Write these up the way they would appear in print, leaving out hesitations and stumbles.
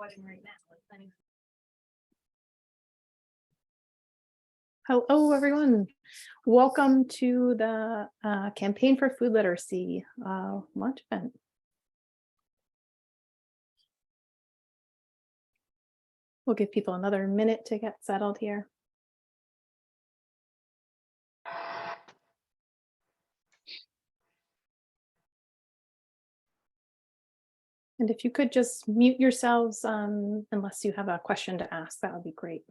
recording right now. Hello, everyone. Welcome to the Campaign for Food Literacy launch event. We'll give people another minute to get settled here. And if you could just mute yourselves unless you have a question to ask, that would be great.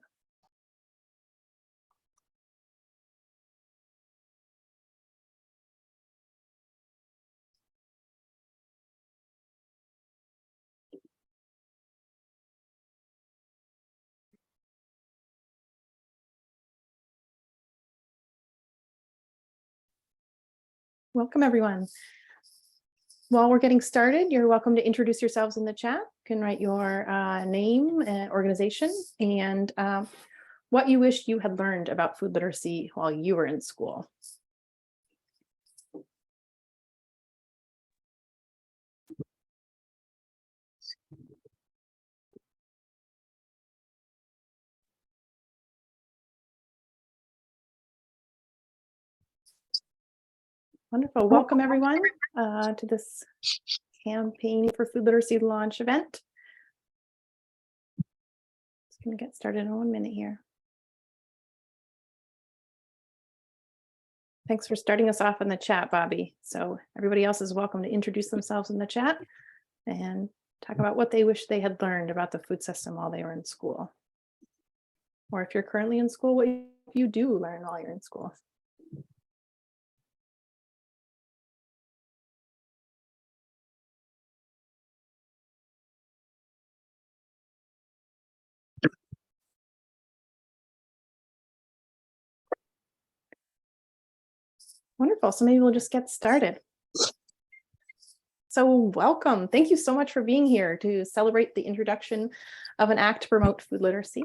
Welcome, everyone. While we're getting started, you're welcome to introduce yourselves in the chat. You can write your name and organization and what you wish you had learned about food literacy while you were in school. Wonderful. Welcome, everyone, to this Campaign for Food Literacy launch event. Just going to get started in 1 minute here. Thanks for starting us off in the chat, Bobby. So everybody else is welcome to introduce themselves in the chat and talk about what they wish they had learned about the food system while they were in school. Or if you're currently in school, what you do learn while you're in school. Wonderful. So maybe we'll just get started. So welcome. Thank you so much for being here to celebrate the introduction of an act to promote food literacy.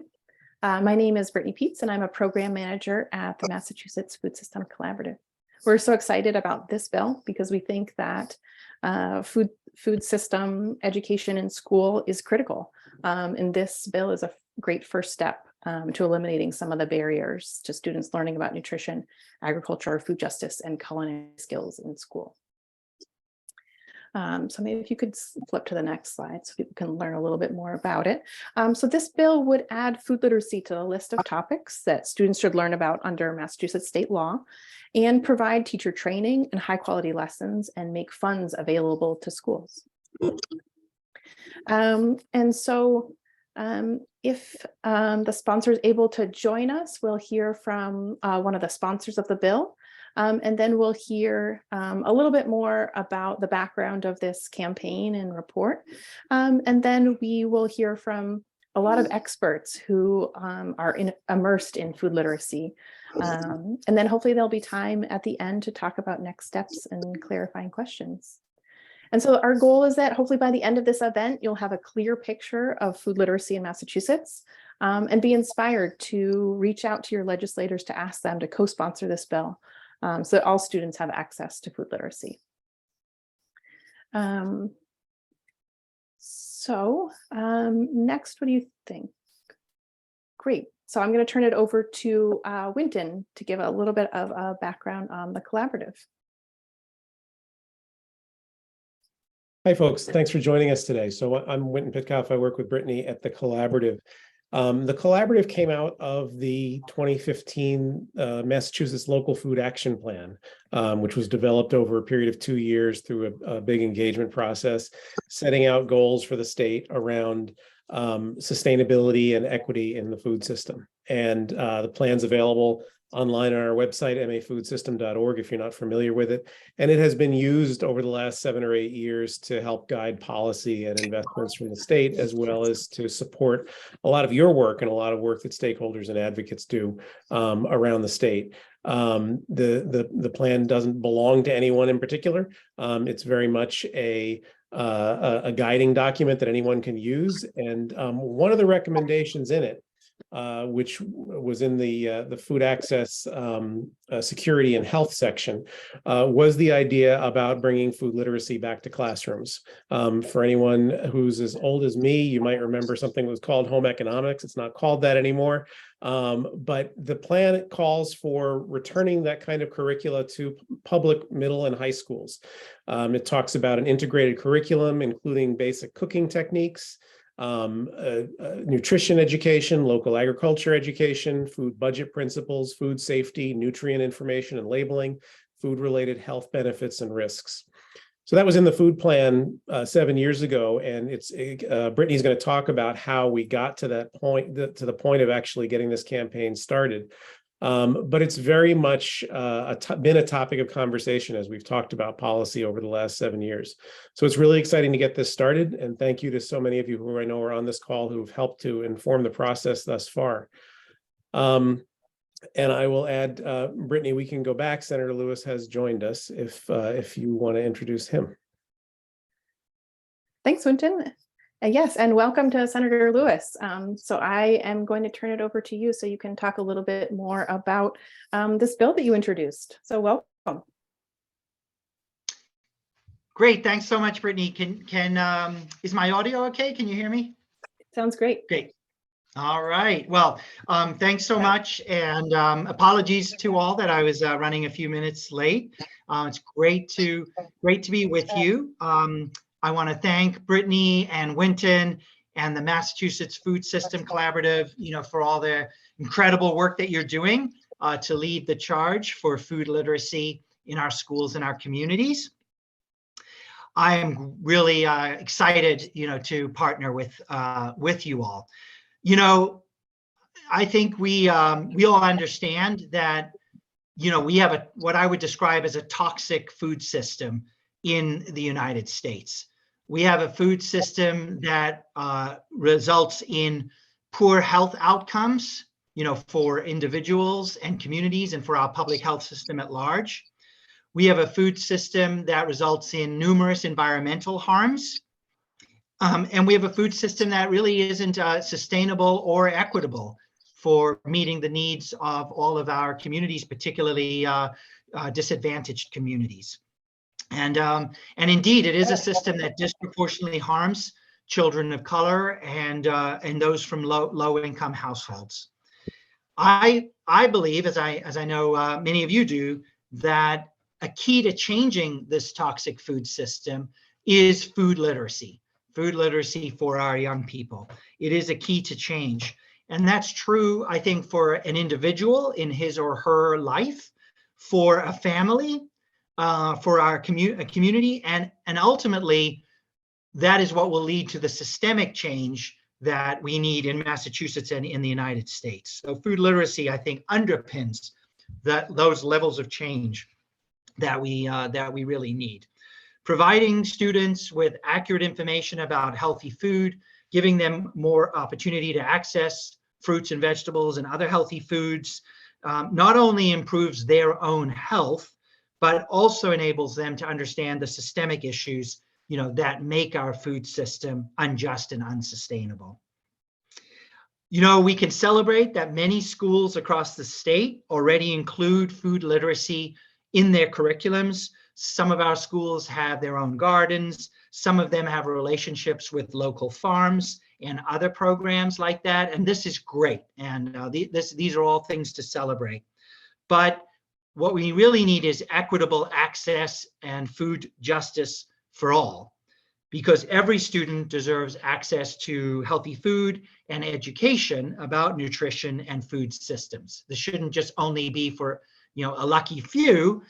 My name is Brittany Peets, and I'm a program manager at the Massachusetts Food System Collaborative. We're so excited about this bill because we think that food system education in school is critical. And this bill is a great first step to eliminating some of the barriers to students learning about nutrition, agriculture, food justice, and culinary skills in school. So maybe if you could flip to the next slide so people can learn a little bit more about it. So this bill would add food literacy to the list of topics that students should learn about under Massachusetts state law and provide teacher training and high quality lessons and make funds available to schools. And so if the sponsor is able to join us, we'll hear from one of the sponsors of the bill. And then we'll hear a little bit more about the background of this campaign and report. And then we will hear from a lot of experts who are immersed in food literacy. And then hopefully there'll be time at the end to talk about next steps and clarifying questions. And so our goal is that hopefully by the end of this event, you'll have a clear picture of food literacy in Massachusetts and be inspired to reach out to your legislators to ask them to co-sponsor this bill. So that all students have access to food literacy. Next, what do you think? Great. So I'm going to turn it over to Winton to give a little bit of a background on the collaborative. Hi, folks. Thanks for joining us today. So I'm Winton Pitkoff. I work with Brittany at the Collaborative. The Collaborative came out of the 2015 Massachusetts Local Food Action Plan, which was developed over a period of 2 years through a big engagement process, setting out goals for the state around sustainability and equity in the food system. And the plan's available online on our website, mafoodsystem.org, if you're not familiar with it. And it has been used over the last 7 or 8 years to help guide policy and investments from the state, as well as to support a lot of your work and a lot of work that stakeholders and advocates do around the state. The plan doesn't belong to anyone in particular. It's very much a guiding document that anyone can use. And one of the recommendations in it which was in the food access security and health section, was the idea about bringing food literacy back to classrooms. For anyone who's as old as me, you might remember something that was called home economics. It's not called that anymore. But the plan calls for returning that kind of curricula to public middle and high schools. It talks about an integrated curriculum, including basic cooking techniques, nutrition education, local agriculture education, food budget principles, food safety, nutrient information and labeling, food-related health benefits and risks. So that was in the food plan 7 years ago, and Brittany's going to talk about how we got to that point, to the point of actually getting this campaign started. But it's very much been a topic of conversation as we've talked about policy over the last 7 years. So it's really exciting to get this started. And thank you to so many of you who I know are on this call who've helped to inform the process thus far. And I will add, Brittany, we can go back. Senator Lewis has joined us if you want to introduce him. Thanks, Winton. Yes, and welcome to Senator Lewis. So I am going to turn it over to you so you can talk a little bit more about this bill that you introduced. So welcome. Great, thanks so much, Brittany. Is my audio okay? Can you hear me? Sounds great. Great. All right. Well, thanks so much, and apologies to all that I was running a few minutes late. It's great to be with you. I want to thank Brittany and Winton and the Massachusetts Food System Collaborative, for all the incredible work that you're doing to lead the charge for food literacy in our schools and our communities. I am really excited, to partner with you all. I think we all understand that, we have what I would describe as a toxic food system in the United States. We have a food system that results in poor health outcomes, for individuals and communities and for our public health system at large. We have a food system that results in numerous environmental harms. And we have a food system that really isn't sustainable or equitable for meeting the needs of all of our communities, particularly disadvantaged communities. And indeed, it is a system that disproportionately harms children of color and those from low-income households. I believe, as I know many of you do, that a key to changing this toxic food system is food literacy for our young people. It is a key to change. And that's true, I think, for an individual in his or her life, for a family, for our community, and ultimately, that is what will lead to the systemic change that we need in Massachusetts and in the United States. So food literacy, I think, underpins those levels of change that we really need. Providing students with accurate information about healthy food, giving them more opportunity to access fruits and vegetables and other healthy foods, not only improves their own health, but also enables them to understand the systemic issues, that make our food system unjust and unsustainable. We can celebrate that many schools across the state already include food literacy in their curriculums. Some of our schools have their own gardens. Some of them have relationships with local farms and other programs like that. And this is great. And these are all things to celebrate. But what we really need is equitable access and food justice for all, because every student deserves access to healthy food and education about nutrition and food systems. This shouldn't just only be for a lucky few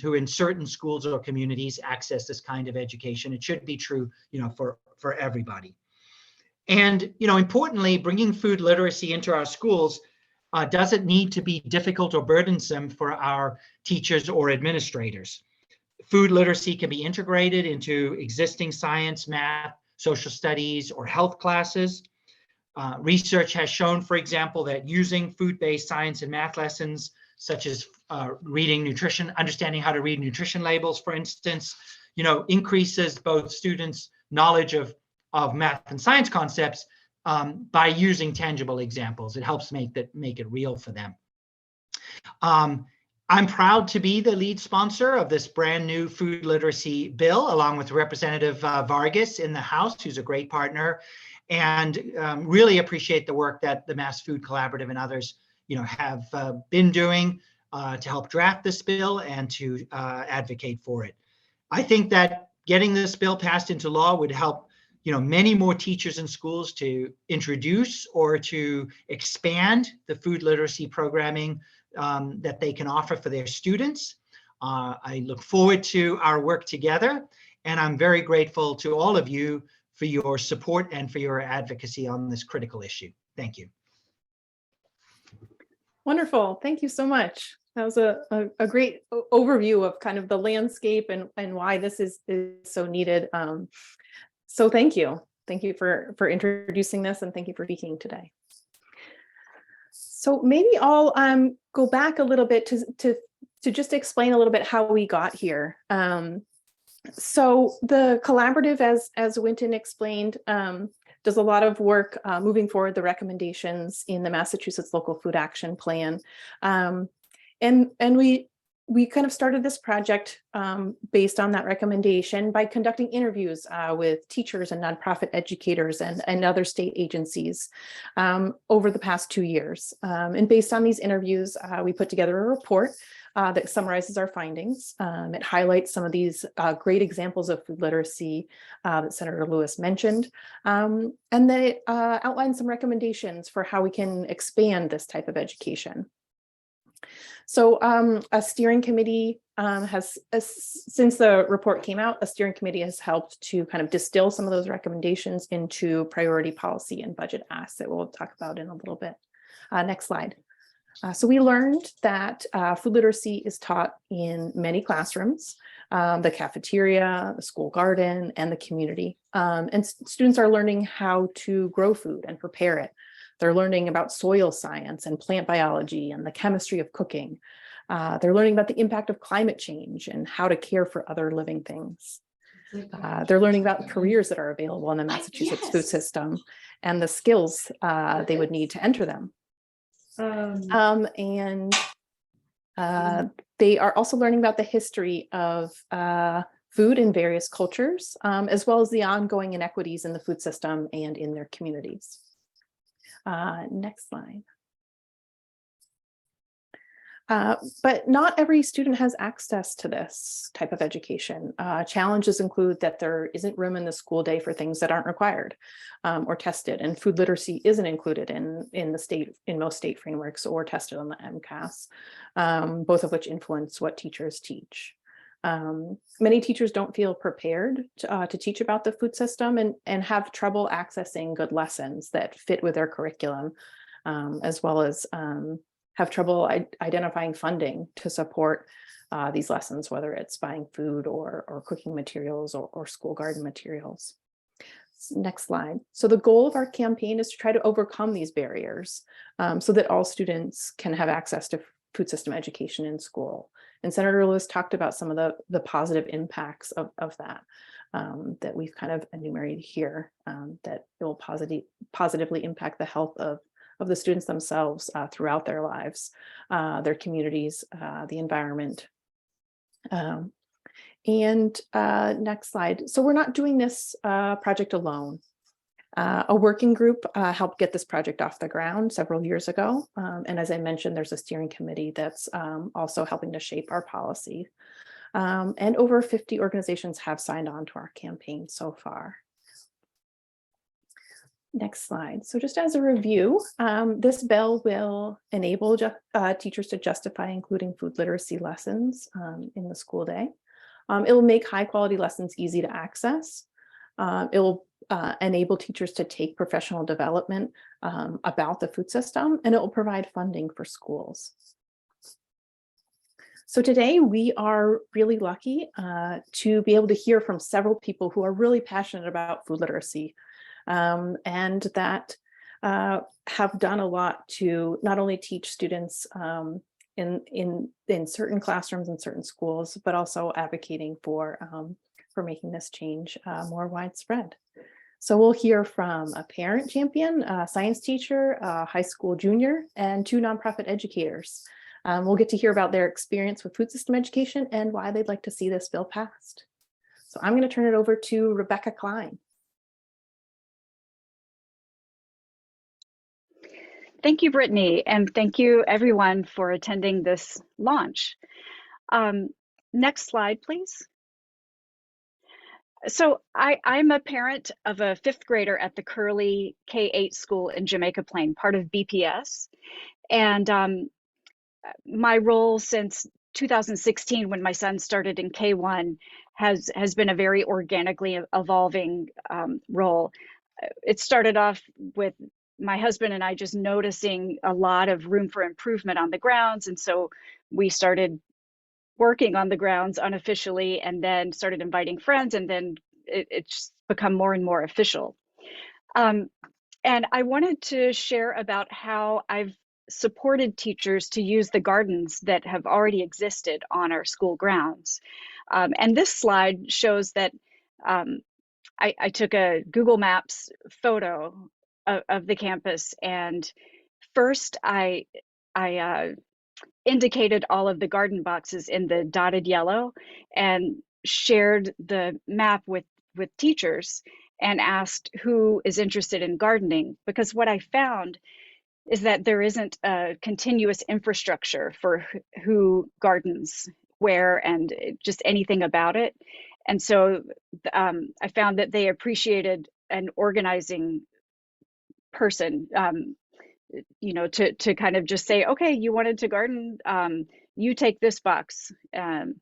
who in certain schools or communities access this kind of education. It should be true, for everybody. And, importantly, bringing food literacy into our schools doesn't need to be difficult or burdensome for our teachers or administrators. Food literacy can be integrated into existing science, math, social studies, or health classes. Research has shown, for example, that using food-based science and math lessons, such as understanding how to read nutrition labels, for instance, increases both students' knowledge of math and science concepts, by using tangible examples. It helps make it real for them. I'm proud to be the lead sponsor of this brand new food literacy bill, along with Representative Vargas in the House, who's a great partner, and really appreciate the work that the Mass Food Collaborative and others, have been doing to help draft this bill and to advocate for it. I think that getting this bill passed into law would help, many more teachers in schools to introduce or to expand the food literacy programming that they can offer for their students. I look forward to our work together, and I'm very grateful to all of you for your support and for your advocacy on this critical issue. Thank you. Wonderful. Thank you so much. That was a great overview of kind of the landscape and why this is so needed. So thank you. Thank you for introducing this, and thank you for speaking today. So maybe I'll go back a little bit to just explain a little bit how we got here. So the collaborative, as Wynton explained, does a lot of work moving forward the recommendations in the Massachusetts Local Food Action Plan. And we kind of started this project based on that recommendation by conducting interviews with teachers and nonprofit educators and other state agencies over the past 2 years. And based on these interviews, we put together a report that summarizes our findings. It highlights some of these great examples of food literacy that Senator Lewis mentioned. And then it outlines some recommendations for how we can expand this type of education. So a steering committee since the report came out, a steering committee has helped to kind of distill some of those recommendations into priority policy and budget asks that we'll talk about in a little bit. Next slide. So we learned that food literacy is taught in many classrooms, the cafeteria, the school garden, and the community. And students are learning how to grow food and prepare it. They're learning about soil science and plant biology and the chemistry of cooking. They're learning about the impact of climate change and how to care for other living things. They're learning about careers that are available in the Massachusetts food system and the skills they would need to enter them. They are also learning about the history of food in various cultures, as well as the ongoing inequities in the food system and in their communities. Next slide. But not every student has access to this type of education. Challenges include that there isn't room in the school day for things that aren't required or tested, and food literacy isn't included in most state frameworks or tested on the MCAS, both of which influence what teachers teach. Many teachers don't feel prepared to teach about the food system and have trouble accessing good lessons that fit with their curriculum, as well as have trouble identifying funding to support these lessons, whether it's buying food or cooking materials or school garden materials. Next slide. So the goal of our campaign is to try to overcome these barriers so that all students can have access to food system education in school. And Senator Lewis talked about some of the positive impacts of that that we've kind of enumerated here, that it will positively impact the health of the students themselves throughout their lives, their communities, the environment. Next slide. So we're not doing this project alone. A working group helped get this project off the ground several years ago. And as I mentioned, there's a steering committee that's also helping to shape our policy. And over 50 organizations have signed on to our campaign so far. Next slide. So just as a review, this bill will enable teachers to justify including food literacy lessons in the school day. It will make high quality lessons easy to access. It will enable teachers to take professional development about the food system, and it will provide funding for schools. So today we are really lucky to be able to hear from several people who are really passionate about food literacy and that have done a lot to not only teach students in certain classrooms and certain schools, but also advocating for making this change more widespread. So we'll hear from a parent champion, a science teacher, a high school junior, and 2 nonprofit educators. We'll get to hear about their experience with food system education and why they'd like to see this bill passed. So I'm going to turn it over to Rebecca Klein. Thank you, Brittany, and thank you everyone for attending this launch. Next slide, please. So I'm a parent of a 5th grader at the Curley K-8 school in Jamaica Plain, part of BPS. And my role since 2016, when my son started in K1, has been a very organically evolving role. It started off with my husband and I just noticing a lot of room for improvement on the grounds. And so we started working on the grounds unofficially and then started inviting friends, and then it's become more and more official. And I wanted to share about how I've supported teachers to use the gardens that have already existed on our school grounds. And this slide shows that I took a Google Maps photo of the campus, and first I indicated all of the garden boxes in the dotted yellow and shared the map with teachers and asked who is interested in gardening, because what I found is that there isn't a continuous infrastructure for who gardens where and just anything about it. And so I found that they appreciated an organizing person, you know, to kind of just say, okay, you wanted to garden, you take this box. And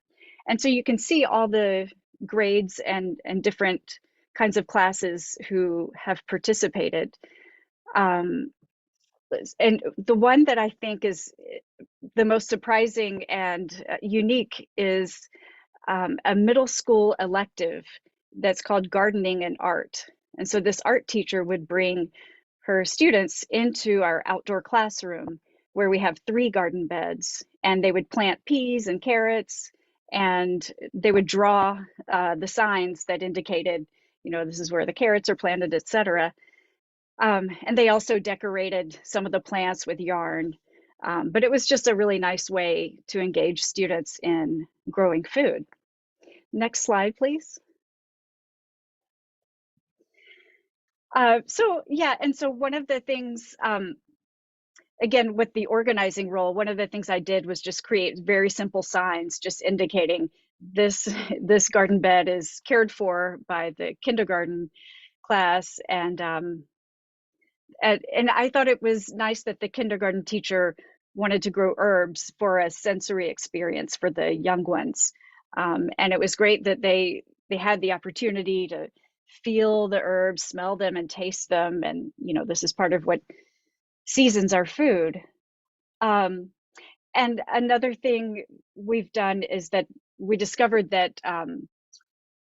so you can see all the grades and different kinds of classes who have participated. And the one that I think is the most surprising and unique is a middle school elective that's called Gardening and Art. And so this art teacher would bring her students into our outdoor classroom where we have 3 garden beds, and they would plant peas and carrots, and they would draw the signs that indicated, you know, this is where the carrots are planted, etc. And they also decorated some of the plants with yarn. But it was just a really nice way to engage students in growing food. Next slide, please. So yeah, and so one of the things, again, with the organizing role, one of the things I did was just create very simple signs, just indicating this garden bed is cared for by the kindergarten class, and I thought it was nice that the kindergarten teacher wanted to grow herbs for a sensory experience for the young ones, and it was great that they had the opportunity to feel the herbs, smell them, and taste them, and you know, this is part of what seasons our food. And another thing we've done is that we discovered that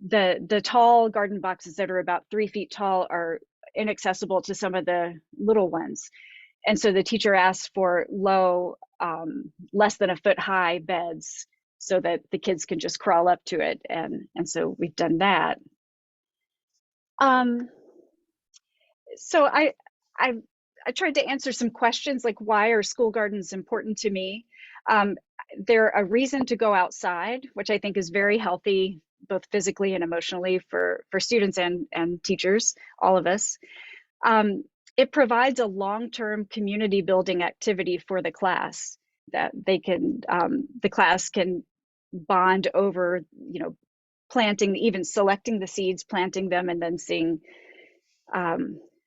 the tall garden boxes that are about 3 feet tall are inaccessible to some of the little ones. And so the teacher asked for low, less than a foot high beds so that the kids can just crawl up to it. And so we've done that. So I tried to answer some questions like, why are school gardens important to me? They're a reason to go outside, which I think is very healthy, both physically and emotionally for students and teachers, all of us. It provides a long-term community building activity for the class that they can, the class can bond over, you know, planting, even selecting the seeds, planting them, and then seeing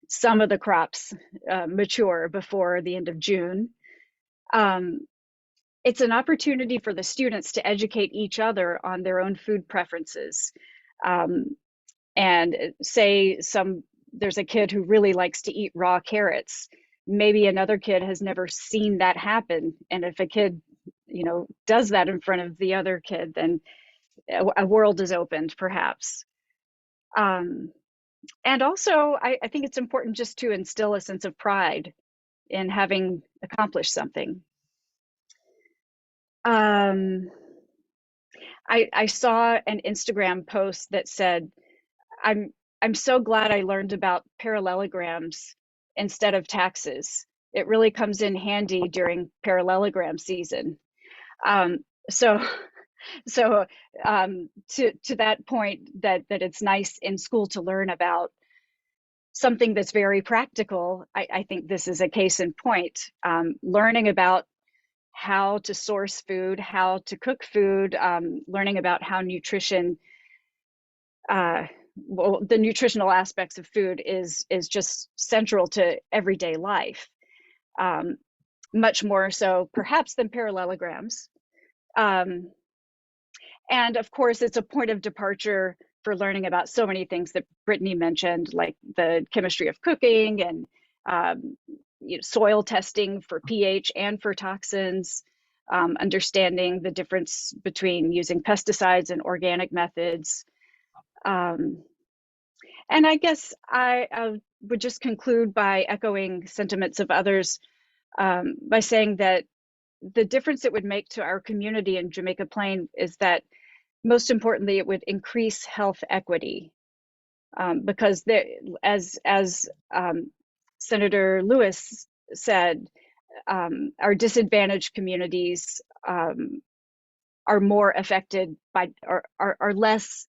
some of the crops mature before the end of June. It's an opportunity for the students to educate each other on their own food preferences. And say there's a kid who really likes to eat raw carrots. Maybe another kid has never seen that happen. And if a kid, you know, does that in front of the other kid, then a world is opened, perhaps. And also, I think it's important just to instill a sense of pride in having accomplished something. I saw an Instagram post that said, I'm so glad I learned about parallelograms instead of taxes. It really comes in handy during parallelogram season. Um, so so to that point, that it's nice in school to learn about something that's very practical. I think this is a case in point. Learning about how to source food, how to cook food, learning about how nutrition, well, the nutritional aspects of food is just central to everyday life, much more so perhaps than parallelograms. And of course, it's a point of departure for learning about so many things that Brittany mentioned, like the chemistry of cooking and soil testing for pH and for toxins, understanding the difference between using pesticides and organic methods. And I guess I would just conclude by echoing sentiments of others, by saying that the difference it would make to our community in Jamaica Plain is that, most importantly, it would increase health equity, because there, as Senator Lewis said, our disadvantaged communities are more affected by, or are less,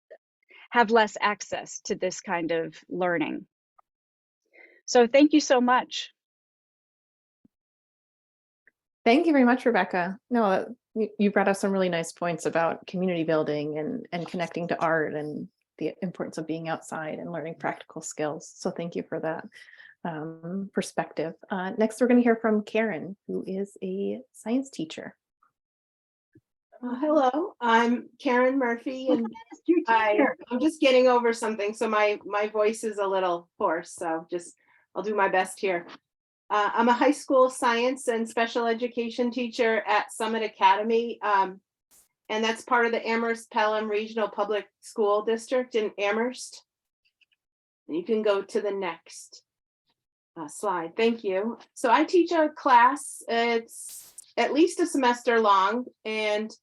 have less access to this kind of learning. So thank you so much. Thank you very much, Rebecca. No, you brought up some really nice points about community building and connecting to art and the importance of being outside and learning practical skills. So thank you for that perspective. Next, we're going to hear from Karen, who is a science teacher. Hello, I'm Karen Murphy, and I'm just getting over something, so my voice is a little hoarse, so I'll do my best here. I'm a high school science and special education teacher at Summit Academy, and that's part of the Amherst Pelham Regional Public School District in Amherst. And you can go to the next slide. Thank you. So I teach a class. It's at least a semester long, and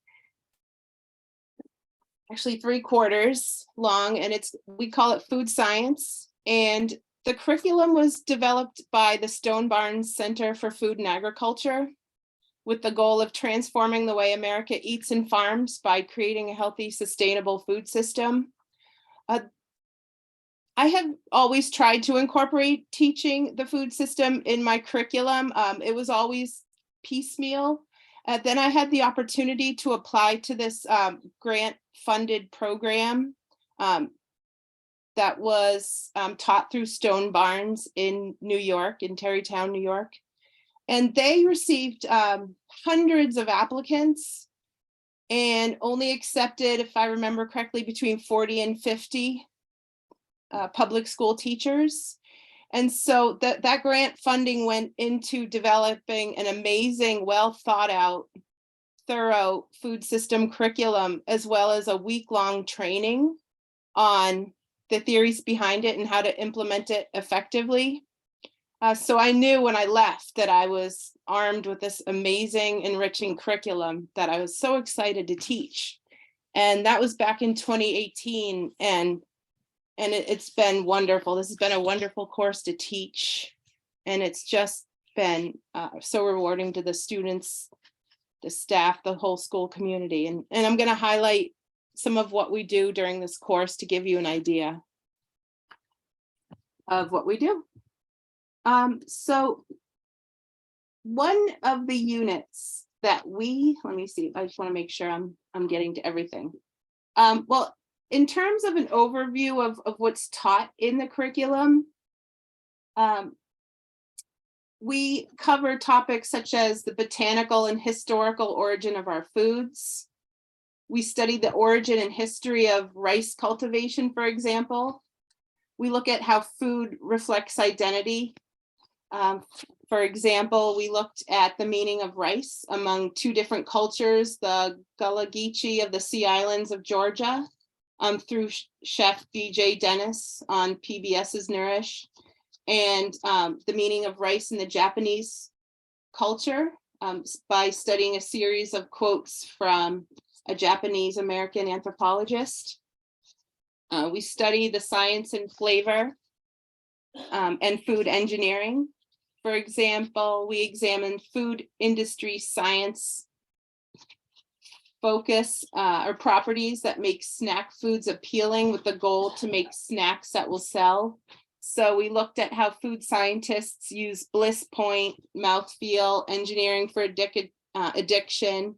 actually 3 quarters long, and we call it food science. And the curriculum was developed by the Stone Barns Center for Food and Agriculture with the goal of transforming the way America eats and farms by creating a healthy, sustainable food system. I have always tried to incorporate teaching the food system in my curriculum. It was always piecemeal. Then I had the opportunity to apply to this grant-funded program that was taught through Stone Barns in New York, in Tarrytown, New York. And they received hundreds of applicants and only accepted, if I remember correctly, between 40 and 50 public school teachers. And so that grant funding went into developing an amazing, well thought out, thorough food system curriculum, as well as a week-long training on the theories behind it and how to implement it effectively. So I knew when I left that I was armed with this amazing, enriching curriculum that I was so excited to teach. And that was back in 2018. And it's been wonderful. This has been a wonderful course to teach. And it's just been so rewarding to the students, the staff, the whole school community. And I'm going to highlight some of what we do during this course to give you an idea of what we do. So one of the units that let me see, I just want to make sure I'm getting to everything. Well, in terms of an overview of what's taught in the curriculum, we cover topics such as the botanical and historical origin of our foods. We study the origin and history of rice cultivation, for example. We look at how food reflects identity. For example, we looked at the meaning of rice among 2 different cultures, the Gullah Geechee of the Sea Islands of Georgia, through Chef BJ Dennis on PBS's Nourish, and the meaning of rice in the Japanese culture by studying a series of quotes from a Japanese American anthropologist. We study the science and flavor and food engineering. For example, we examine food industry science focus or properties that make snack foods appealing with the goal to make snacks that will sell. So we looked at how food scientists use bliss point, mouthfeel, engineering for addiction,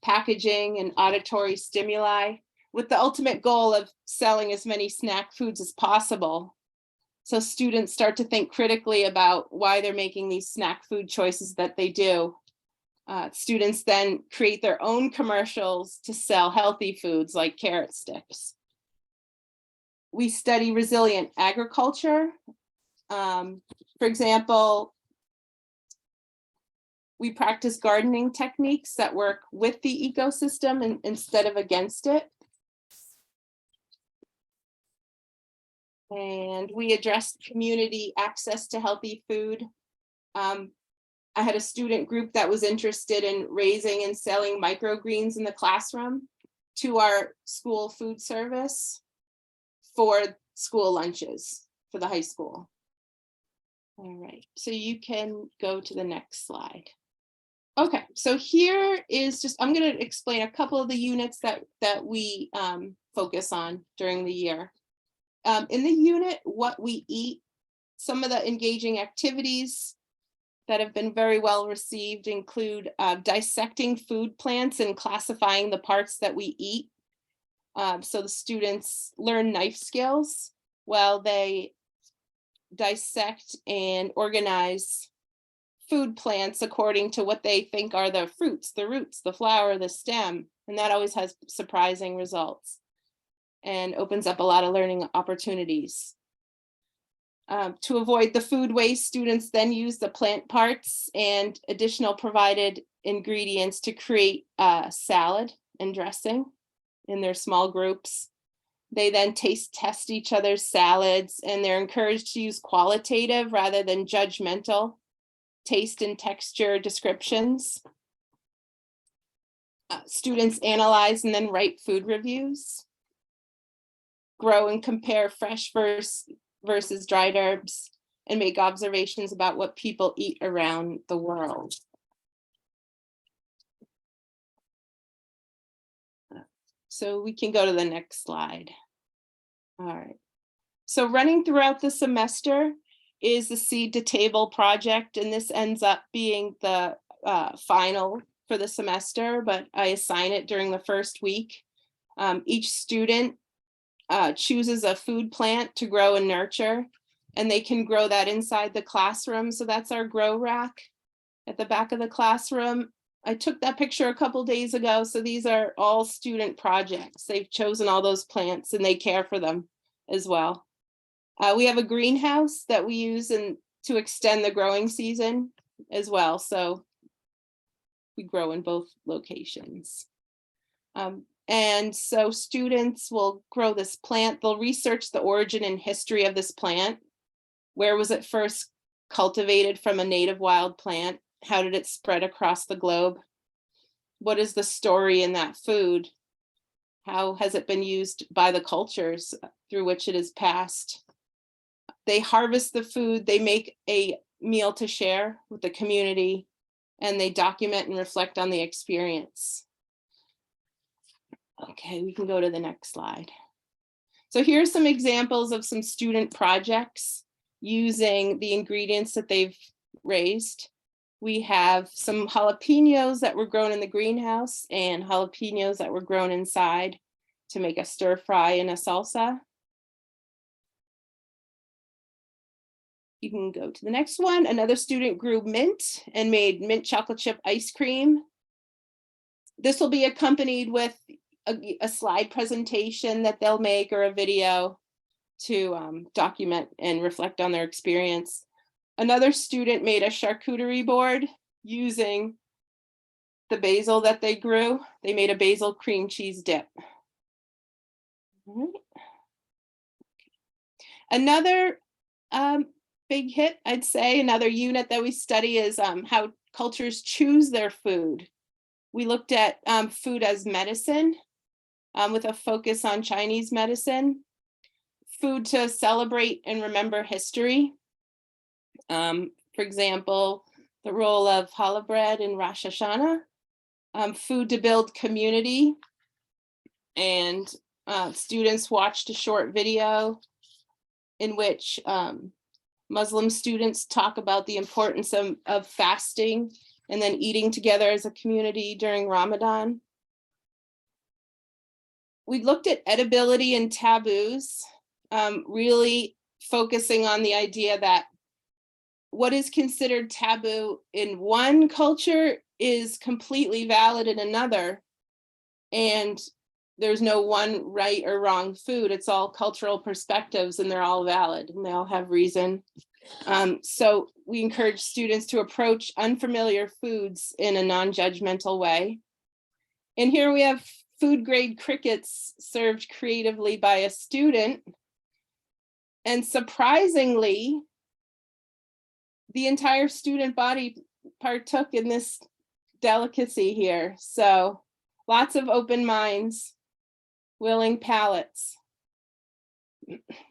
packaging, and auditory stimuli, with the ultimate goal of selling as many snack foods as possible. So students start to think critically about why they're making these snack food choices that they do. Students then create their own commercials to sell healthy foods like carrot sticks. We study resilient agriculture. For example, we practice gardening techniques that work with the ecosystem instead of against it. And we addressed community access to healthy food. I had a student group that was interested in raising and selling microgreens in the classroom to our school food service for school lunches for the high school. All right, so you can go to the next slide. Okay, so here is just, I'm going to explain a couple of the units that we focus on during the year. In the unit, what we eat, some of the engaging activities that have been very well received include dissecting food plants and classifying the parts that we eat. So the students learn knife skills while they dissect and organize food plants according to what they think are the fruits, the roots, the flower, the stem. And that always has surprising results and opens up a lot of learning opportunities. To avoid the food waste, students then use the plant parts and additional provided ingredients to create salad and dressing in their small groups. They then taste test each other's salads, and they're encouraged to use qualitative rather than judgmental taste and texture descriptions. Students analyze and then write food reviews. Grow and compare fresh versus dried herbs, and make observations about what people eat around the world. So we can go to the next slide. All right. So running throughout the semester is the Seed to Table project, and this ends up being the final for the semester, but I assign it during the first week. Each student chooses a food plant to grow and nurture, and they can grow that inside the classroom. So that's our grow rack at the back of the classroom. I took that picture a couple days ago. So these are all student projects. They've chosen all those plants and they care for them as well. We have a greenhouse that we use to extend the growing season as well. So we grow in both locations. And so students will grow this plant. They'll research the origin and history of this plant. Where was it first cultivated from a native wild plant? How did it spread across the globe? What is the story in that food? How has it been used by the cultures through which it is passed? They harvest the food, they make a meal to share with the community, and they document and reflect on the experience. Okay, we can go to the next slide. So here's some examples of some student projects using the ingredients that they've raised. We have some jalapenos that were grown in the greenhouse and jalapenos that were grown inside to make a stir fry and a salsa. You can go to the next one. Another student grew mint and made mint chocolate chip ice cream. This will be accompanied with a slide presentation that they'll make or a video to document and reflect on their experience. Another student made a charcuterie board using the basil that they grew. They made a basil cream cheese dip. All right. Another big hit, I'd say, another unit that we study is how cultures choose their food. We looked at food as medicine with a focus on Chinese medicine. food to celebrate and remember history. For example, the role of challah bread in Rosh Hashanah, food to build community, and students watched a short video in which Muslim students talk about the importance of fasting and then eating together as a community during Ramadan. We looked at edibility and taboos, really focusing on the idea that what is considered taboo in one culture is completely valid in another. And there's no one right or wrong food. It's all cultural perspectives, and they're all valid and they all have reason. So we encourage students to approach unfamiliar foods in a non-judgmental way. And here we have food grade crickets served creatively by a student. And surprisingly, the entire student body partook in this delicacy here. So lots of open minds, willing palates.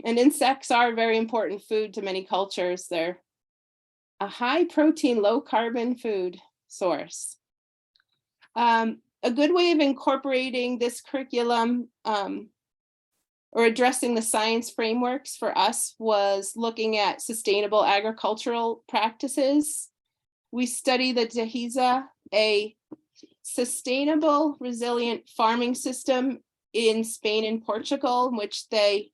And insects are very important food to many cultures. They're a high protein, low carbon food source. A good way of incorporating this curriculum or addressing the science frameworks for us was looking at sustainable agricultural practices. We study the Deheza, a sustainable, resilient farming system in Spain and Portugal, in which they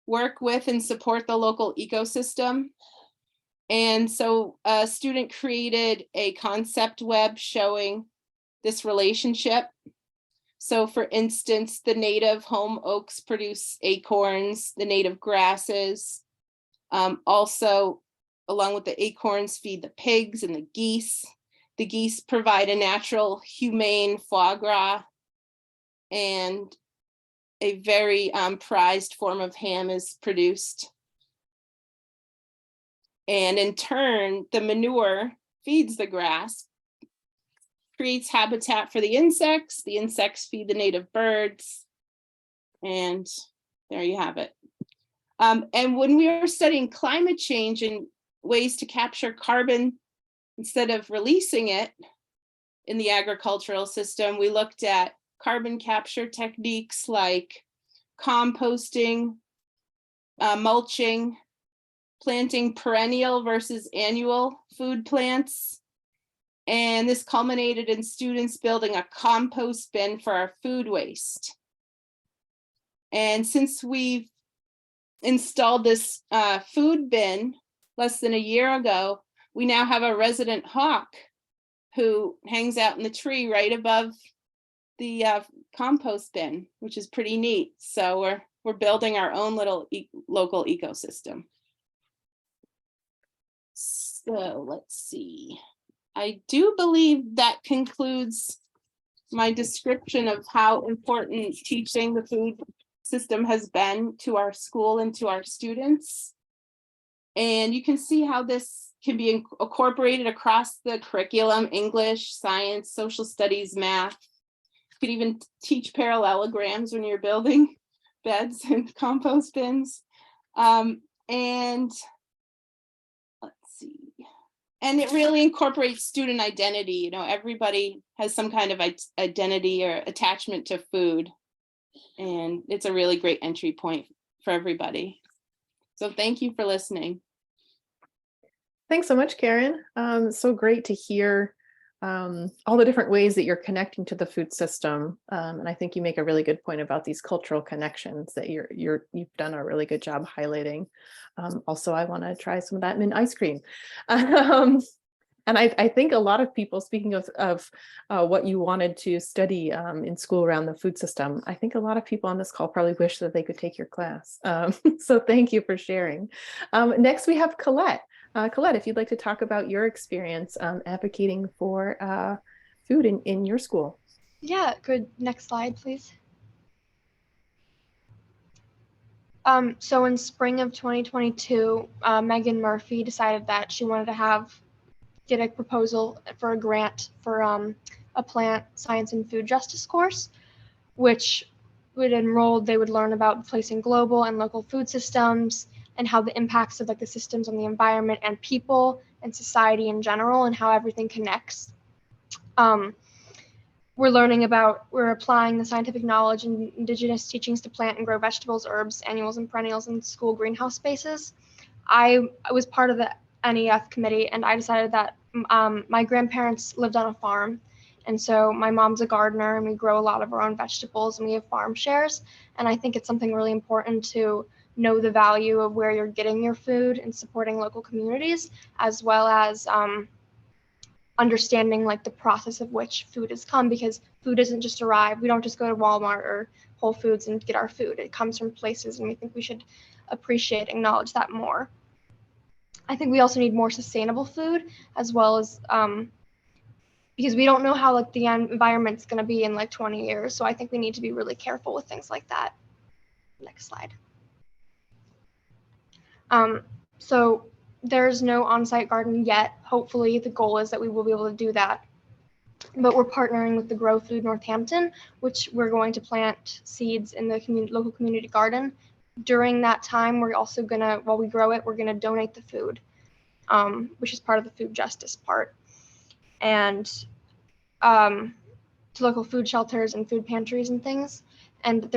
work with and support the local ecosystem. And so a student created a concept web showing this relationship. So for instance, the native home oaks produce acorns, the native grasses. Also, along with the acorns, feed the pigs and the geese. The geese provide a natural, humane foie gras, and a very prized form of ham is produced. And in turn, the manure feeds the grass, creates habitat for the insects feed the native birds, and there you have it. And when we were studying climate change and ways to capture carbon instead of releasing it in the agricultural system, we looked at carbon capture techniques like composting, mulching, planting perennial versus annual food plants. And this culminated in students building a compost bin for our food waste. And since we've installed this food bin less than a year ago, we now have a resident hawk who hangs out in the tree right above the compost bin, which is pretty neat. So we're building our own little local ecosystem. So let's see. I do believe that concludes my description of how important teaching the food system has been to our school and to our students. And you can see how this can be incorporated across the curriculum: English, science, social studies, math. You could even teach parallelograms when you're building beds and compost bins. And let's see. And it really incorporates student identity. You know, everybody has some kind of identity or attachment to food. And it's a really great entry point for everybody. So thank you for listening. Thanks so much, Karen. So great to hear all the different ways that you're connecting to the food system. And I think you make a really good point about these cultural connections that you've done a really good job highlighting. Also, I want to try some of that mint ice cream. And I think a lot of people, speaking of what you wanted to study in school around the food system, I think a lot of people on this call probably wish that they could take your class. So thank you for sharing. Next, we have Colette. Colette, if you'd like to talk about your experience advocating for food in your school. Yeah, good. Next slide, please. So in spring of 2022, Megan Murphy decided that she wanted to get a proposal for a grant for a plant science and food justice course, which would enroll, they would learn about placing global and local food systems and how the impacts of like the systems on the environment and people and society in general and how everything connects. We're applying the scientific knowledge and indigenous teachings to plant and grow vegetables, herbs, annuals, and perennials in school greenhouse spaces. I was part of the NEF committee, and I decided that my grandparents lived on a farm. And so my mom's a gardener, and we grow a lot of our own vegetables, and we have farm shares. And I think it's something really important to know the value of where you're getting your food and supporting local communities, as well as understanding like the process of which food has come, because food doesn't just arrive. We don't just go to Walmart or Whole Foods and get our food. It comes from places, and we think we should appreciate, acknowledge that more. I think we also need more sustainable food, as well as because we don't know how like the environment's going to be in like 20 years. So I think we need to be really careful with things like that. Next slide. So there's no on-site garden yet. Hopefully the goal is that we will be able to do that. But we're partnering with the Grow Food Northampton, which we're going to plant seeds in the local community garden. During that time, we're also gonna, while we grow it, we're gonna donate the food, which is part of the food justice part. And to local food shelters and food pantries and things. And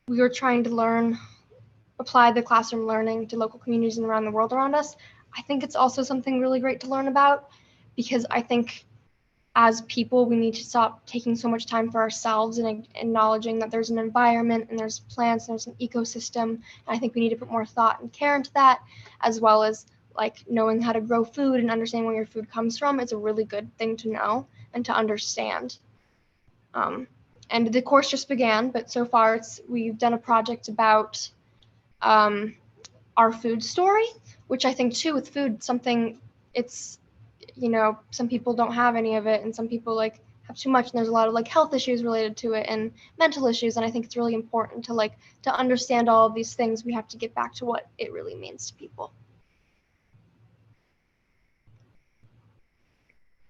we were trying to apply the classroom learning to local communities and around the world around us. I think it's also something really great to learn about, because I think as people, we need to stop taking so much time for ourselves and acknowledging that there's an environment and there's plants and there's an ecosystem. And I think we need to put more thought and care into that, as well as like knowing how to grow food and understanding where your food comes from. It's a really good thing to know and to understand. And the course just began, but so far we've done a project about our food story, which I think too with food, something it's, you know, some people don't have any of it and some people like have too much, and there's a lot of like health issues related to it and mental issues. And I think it's really important to understand all of these things. We have to get back to what it really means to people.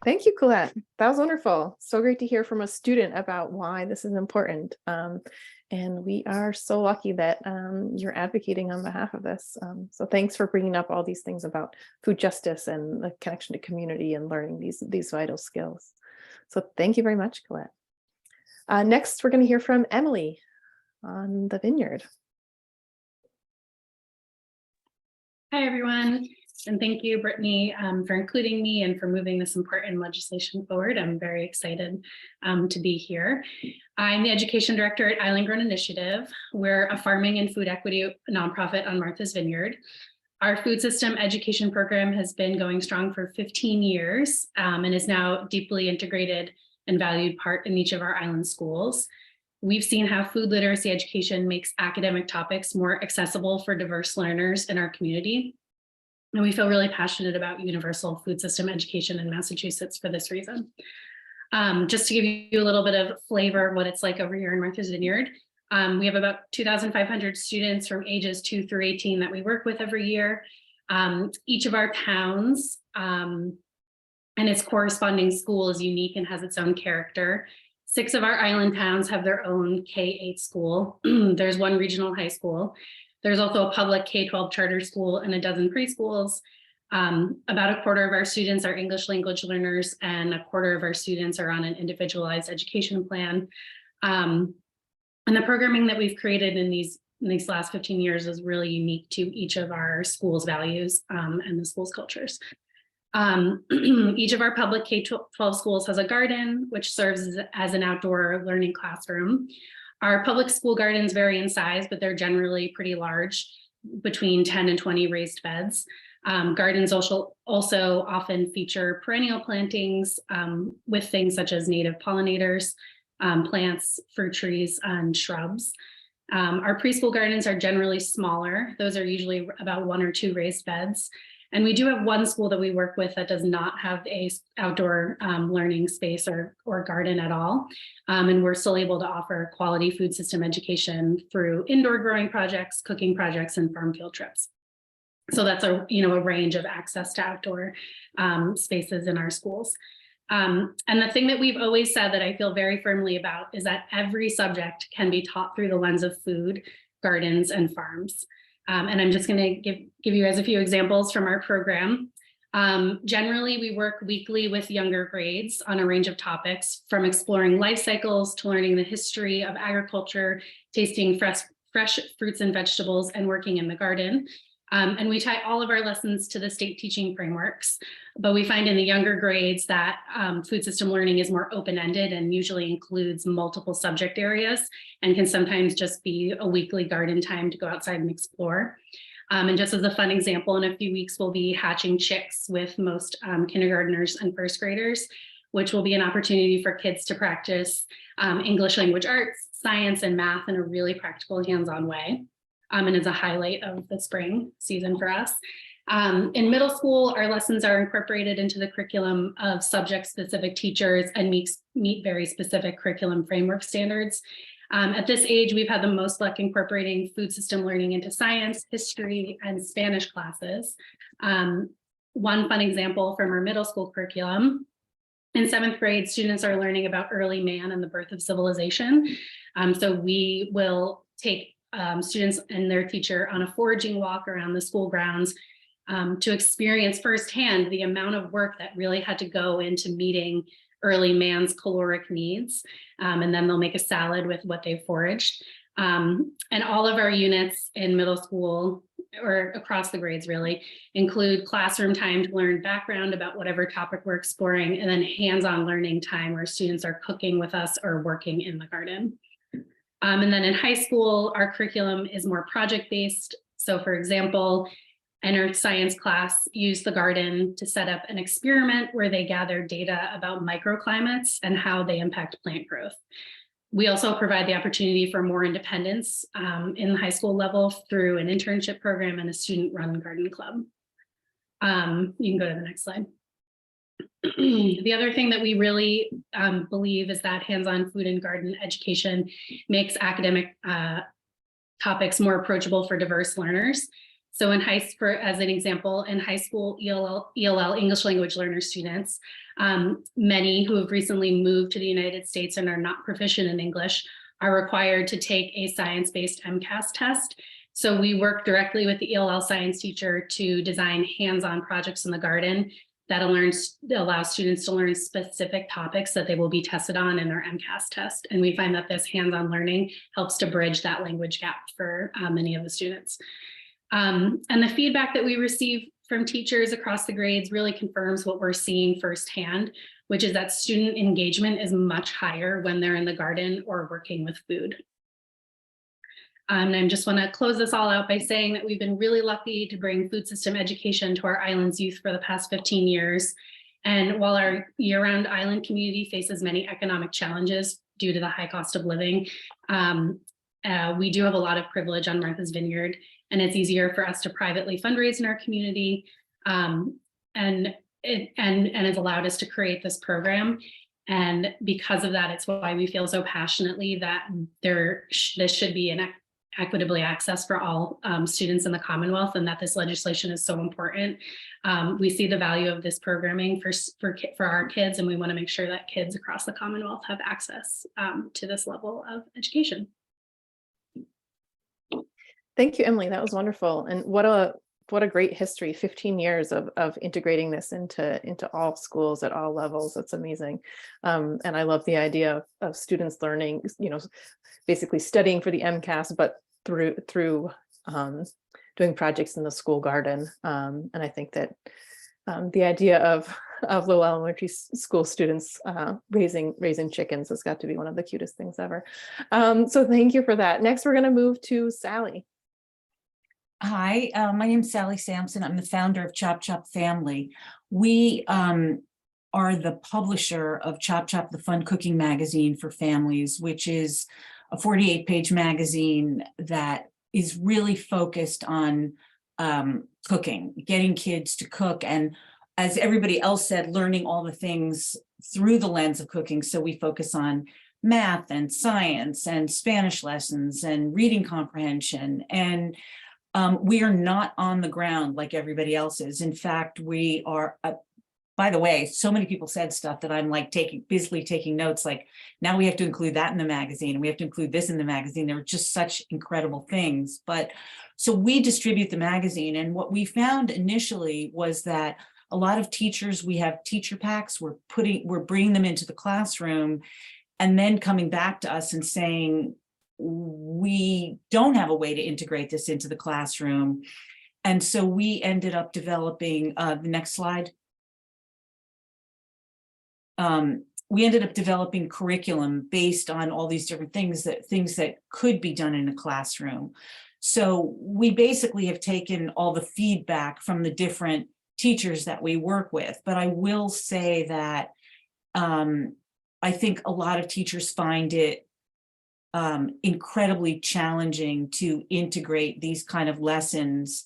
Thank you, Colette. That was wonderful. So great to hear from a student about why this is important. And we are so lucky that you're advocating on behalf of this. So thanks for bringing up all these things about food justice and the connection to community and learning these vital skills. So thank you very much, Colette. Next, we're going to hear from Emily on the vineyard. Hi, everyone. And thank you, Brittany, for including me and for moving this important legislation forward. I'm very excited to be here. I'm the education director at Island Grown Initiative. We're a farming and food equity nonprofit on Martha's Vineyard. Our food system education program has been going strong for 15 years and is now deeply integrated and valued part in each of our island schools. We've seen how food literacy education makes academic topics more accessible for diverse learners in our community. And we feel really passionate about universal food system education in Massachusetts for this reason. Just to give you a little bit of flavor of what it's like over here in Martha's Vineyard, we have about 2,500 students from ages 2 through 18 that we work with every year. Each of our towns and its corresponding school is unique and has its own character. 6 of our island towns have their own K-8 school. There's 1 regional high school. There's also a public K-12 charter school and a dozen preschools. About a quarter of our students are English language learners, and a quarter of our students are on an individualized education plan. And the programming that we've created in these last 15 years is really unique to each of our schools' values and the school's cultures. Each of our public K-12 schools has a garden, which serves as an outdoor learning classroom. Our public school gardens vary in size, but they're generally pretty large, between 10 and 20 raised beds. Gardens also often feature perennial plantings with things such as native pollinators, plants, fruit trees, and shrubs. Our preschool gardens are generally smaller. Those are usually about 1 or 2 raised beds. And we do have 1 school that we work with that does not have a outdoor learning space or garden at all. And we're still able to offer quality food system education through indoor growing projects, cooking projects, and farm field trips. So that's a range of access to outdoor spaces in our schools. And the thing that we've always said that I feel very firmly about is that every subject can be taught through the lens of food, gardens, and farms. And I'm just going to give you guys a few examples from our program. Generally, we work weekly with younger grades on a range of topics, from exploring life cycles to learning the history of agriculture, tasting fresh fruits and vegetables, and working in the garden. And we tie all of our lessons to the state teaching frameworks, but we find in the younger grades that food system learning is more open-ended and usually includes multiple subject areas and can sometimes just be a weekly garden time to go outside and explore. And just as a fun example, in a few weeks, we'll be hatching chicks with most kindergartners and first graders, which will be an opportunity for kids to practice English language arts, science, and math in a really practical, hands-on way. And is a highlight of the spring season for us. In middle school, our lessons are incorporated into the curriculum of subject-specific teachers and meet very specific curriculum framework standards. At this age, we've had the most luck incorporating food system learning into science, history, and Spanish classes. One fun example from our middle school curriculum: in 7th grade, students are learning about early man and the birth of civilization. So we will take students and their teacher on a foraging walk around the school grounds to experience firsthand the amount of work that really had to go into meeting early man's caloric needs. And then they'll make a salad with what they foraged. And all of our units in middle school, or across the grades really, include classroom time to learn background about whatever topic we're exploring, and then hands-on learning time where students are cooking with us or working in the garden. And then in high school, our curriculum is more project-based. So for example, an earth science class used the garden to set up an experiment where they gathered data about microclimates and how they impact plant growth. We also provide the opportunity for more independence in the high school level through an internship program and a student-run garden club. You can go to the next slide. The other thing that we really believe is that hands-on food and garden education makes academic topics more approachable for diverse learners. So in as an example, in high school ELL English language learner students, many who have recently moved to the United States and are not proficient in English are required to take a science-based MCAS test. So we work directly with the ELL science teacher to design hands-on projects in the garden that allows students to learn specific topics that they will be tested on in their MCAS test. And we find that this hands-on learning helps to bridge that language gap for many of the students. And the feedback that we receive from teachers across the grades really confirms what we're seeing firsthand, which is that student engagement is much higher when they're in the garden or working with food. And I just want to close this all out by saying that we've been really lucky to bring food system education to our island's youth for the past 15 years. And while our year-round island community faces many economic challenges due to the high cost of living, we do have a lot of privilege on Martha's Vineyard, and it's easier for us to privately fundraise in our community. And it's allowed us to create this program. And because of that, it's why we feel so passionately that this should be an equitably accessed for all students in the Commonwealth, and that this legislation is so important. We see the value of this programming for our kids, and we want to make sure that kids across the Commonwealth have access to this level of education. Thank you, Emily. That was wonderful. And what a great history, 15 years of integrating this into all schools at all levels. That's amazing. And I love the idea of students learning, basically studying for the MCAS, but through doing projects in the school garden. And I think that the idea of Lowell Elementary School students raising chickens has got to be one of the cutest things ever. So thank you for that. Next, we're going to move to Sally. Hi, my name is Sally Sampson. I'm the founder of Chop Chop Family. We are the publisher of Chop Chop, the Fun Cooking Magazine for Families, which is a 48-page magazine that is really focused on cooking, getting kids to cook, and as everybody else said, learning all the things through the lens of cooking. So we focus on math and science and Spanish lessons and reading comprehension. And we are not on the ground like everybody else is. In fact, we are by the way, so many people said stuff that I'm like busily taking notes, like now we have to include that in the magazine and we have to include this in the magazine. There were just such incredible things. But so we distribute the magazine, and what we found initially was that a lot of teachers, we have teacher packs, we're bringing them into the classroom and then coming back to us and saying, we don't have a way to integrate this into the classroom. And so we ended up developing, the next slide. We ended up developing curriculum based on all these different things that could be done in a classroom. So we basically have taken all the feedback from the different teachers that we work with. But I will say that I think a lot of teachers find it incredibly challenging to integrate these kind of lessons,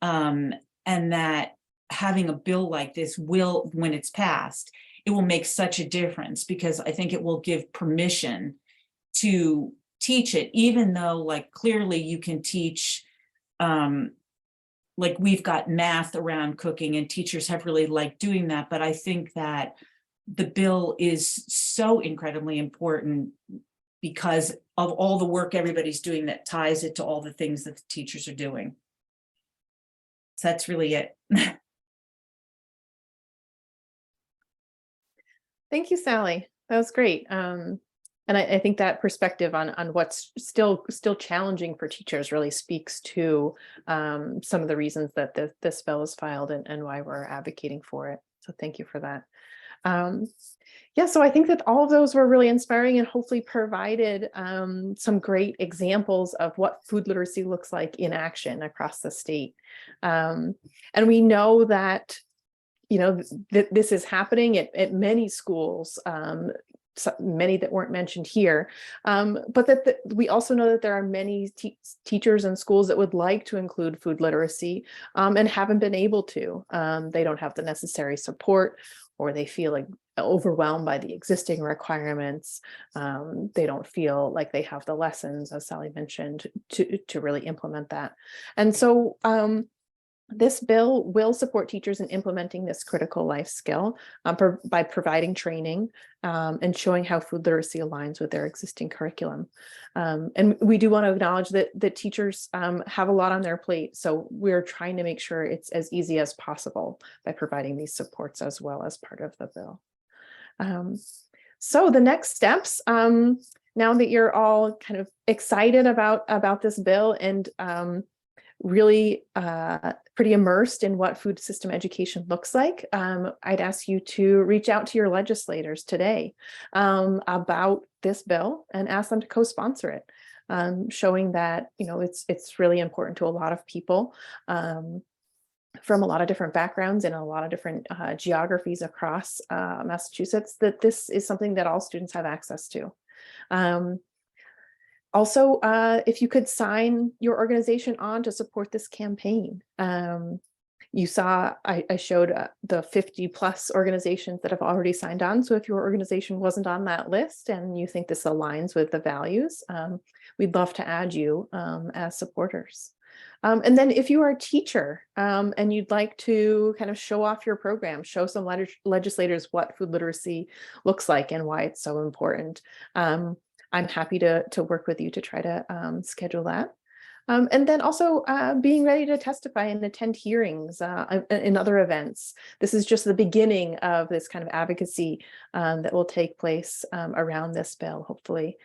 and that having a bill like this will, when it's passed, it will make such a difference, because I think it will give permission to teach it, even though like clearly you can teach, like we've got math around cooking and teachers have really liked doing that. But I think that the bill is so incredibly important because of all the work everybody's doing that ties it to all the things that the teachers are doing. So that's really it. Thank you, Sally. That was great. And I think that perspective on what's still challenging for teachers really speaks to some of the reasons that this bill is filed and why we're advocating for it. So thank you for that. Yeah, so I think that all of those were really inspiring and hopefully provided some great examples of what food literacy looks like in action across the state. And we know that, you know, this is happening at many schools, many that weren't mentioned here, but that we also know that there are many teachers and schools that would like to include food literacy and haven't been able to. They don't have the necessary support, or they feel like overwhelmed by the existing requirements. They don't feel like they have the lessons, as Sally mentioned, to really implement that. And so this bill will support teachers in implementing this critical life skill by providing training and showing how food literacy aligns with their existing curriculum. And we do want to acknowledge that teachers have a lot on their plate. So we're trying to make sure it's as easy as possible by providing these supports as well as part of the bill. So the next steps, now that you're all kind of excited about this bill and really pretty immersed in what food system education looks like, I'd ask you to reach out to your legislators today about this bill and ask them to co-sponsor it, showing that, you know, it's really important to a lot of people from a lot of different backgrounds and a lot of different geographies across Massachusetts, that this is something that all students have access to. Also, if you could sign your organization on to support this campaign. You saw, I showed the 50+ organizations that have already signed on. So if your organization wasn't on that list and you think this aligns with the values, we'd love to add you as supporters. And then if you are a teacher and you'd like to kind of show off your program, show some legislators what food literacy looks like and why it's so important, I'm happy to work with you to try to schedule that. And then also being ready to testify and attend hearings in other events. This is just the beginning of this kind of advocacy that will take place around this bill, hopefully.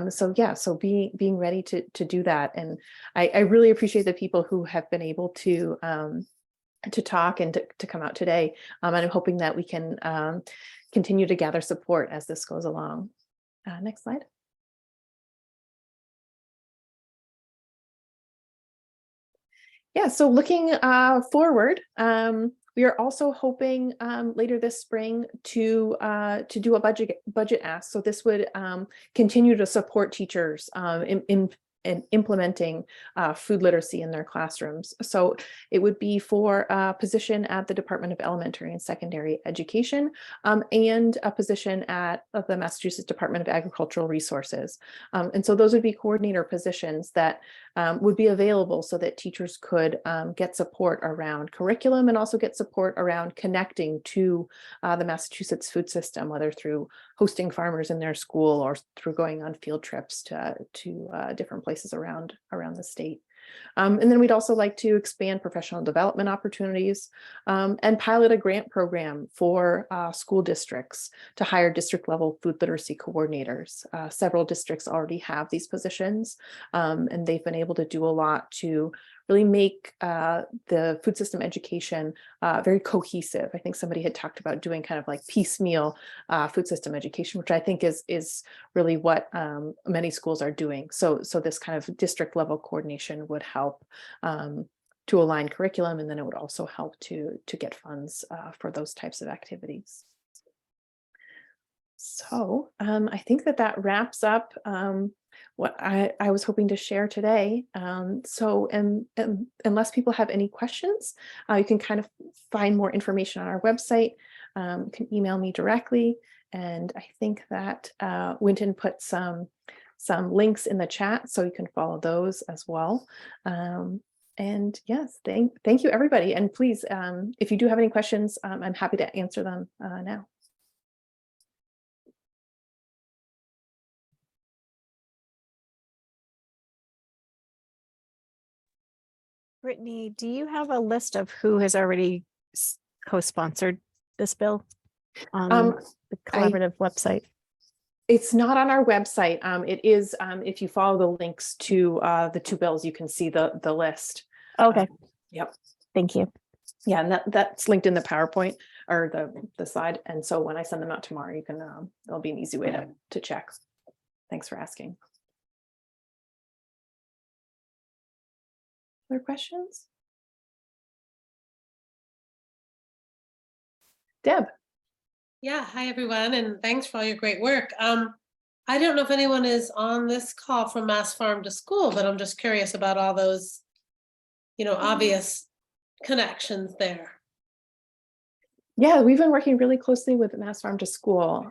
So yeah, so being ready to do that. And I really appreciate the people who have been able to talk and to come out today. And I'm hoping that we can continue to gather support as this goes along. Next slide. Yeah, so looking forward, we are also hoping later this spring to do a budget ask. So this would continue to support teachers in implementing food literacy in their classrooms. So it would be for a position at the Department of Elementary and Secondary Education and a position at the Massachusetts Department of Agricultural Resources. And so those would be coordinator positions that would be available so that teachers could get support around curriculum and also get support around connecting to the Massachusetts food system, whether through hosting farmers in their school or through going on field trips to different places around the state. And then we'd also like to expand professional development opportunities and pilot a grant program for school districts to hire district level food literacy coordinators. Several districts already have these positions, and they've been able to do a lot to really make the food system education very cohesive. I think somebody had talked about doing kind of like piecemeal food system education, which I think is really what many schools are doing. So this kind of district level coordination would help to align curriculum, and then it would also help to get funds for those types of activities. So I think that wraps up what I was hoping to share today. So unless people have any questions, you can kind of find more information on our website. You can email me directly. And I think that Winton put some links in the chat, so you can follow those as well. And yes, thank you, everybody. And please, if you do have any questions, I'm happy to answer them now. Brittany, do you have a list of who has already co-sponsored this bill on the collaborative website? It's not on our website. It is, if you follow the links to the two bills, you can see the list. Okay. Yep. Thank you. Yeah, and that's linked in the PowerPoint or the slide. And so when I send them out tomorrow, you can, it'll be an easy way to check. Thanks for asking. Other questions? Deb. Yeah, hi everyone, and thanks for all your great work. I don't know if anyone is on this call from Mass Farm to School, but I'm just curious about all those, obvious connections there. Yeah, we've been working really closely with Mass Farm to School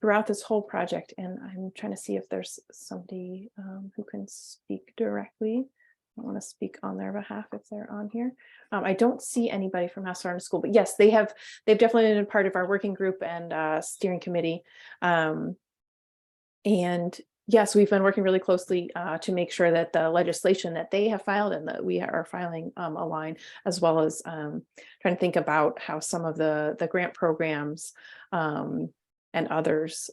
throughout this whole project, and I'm trying to see if there's somebody who can speak directly. I want to speak on their behalf if they're on here. I don't see anybody from Mass Farm to School, but yes, they've definitely been part of our working group and steering committee. And yes, we've been working really closely to make sure that the legislation that they have filed and that we are filing align, as well as trying to think about how some of the grant programs and others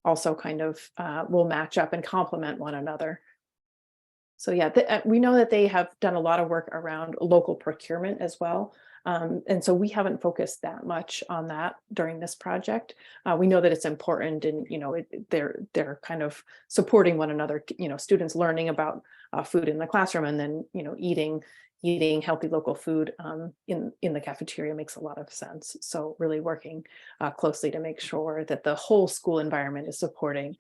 also kind of will match up and complement one another. So yeah, we know that they have done a lot of work around local procurement as well. And so we haven't focused that much on that during this project. We know that it's important, and they're kind of supporting one another, students learning about food in the classroom, and then eating healthy local food in the cafeteria makes a lot of sense. So really working closely to make sure that the whole school environment is supporting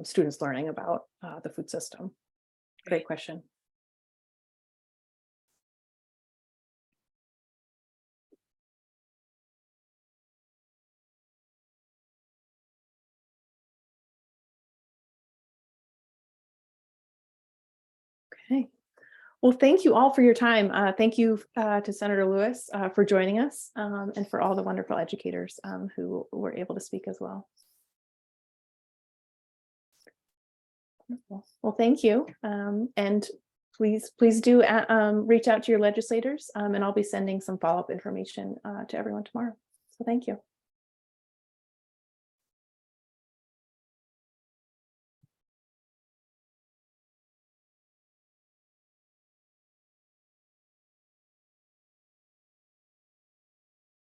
students learning about the food system. Great question. Okay. Well, thank you all for your time. Thank you to Senator Lewis for joining us and for all the wonderful educators who were able to speak as well. Well, thank you. And please do reach out to your legislators, and I'll be sending some follow-up information to everyone tomorrow. So thank you.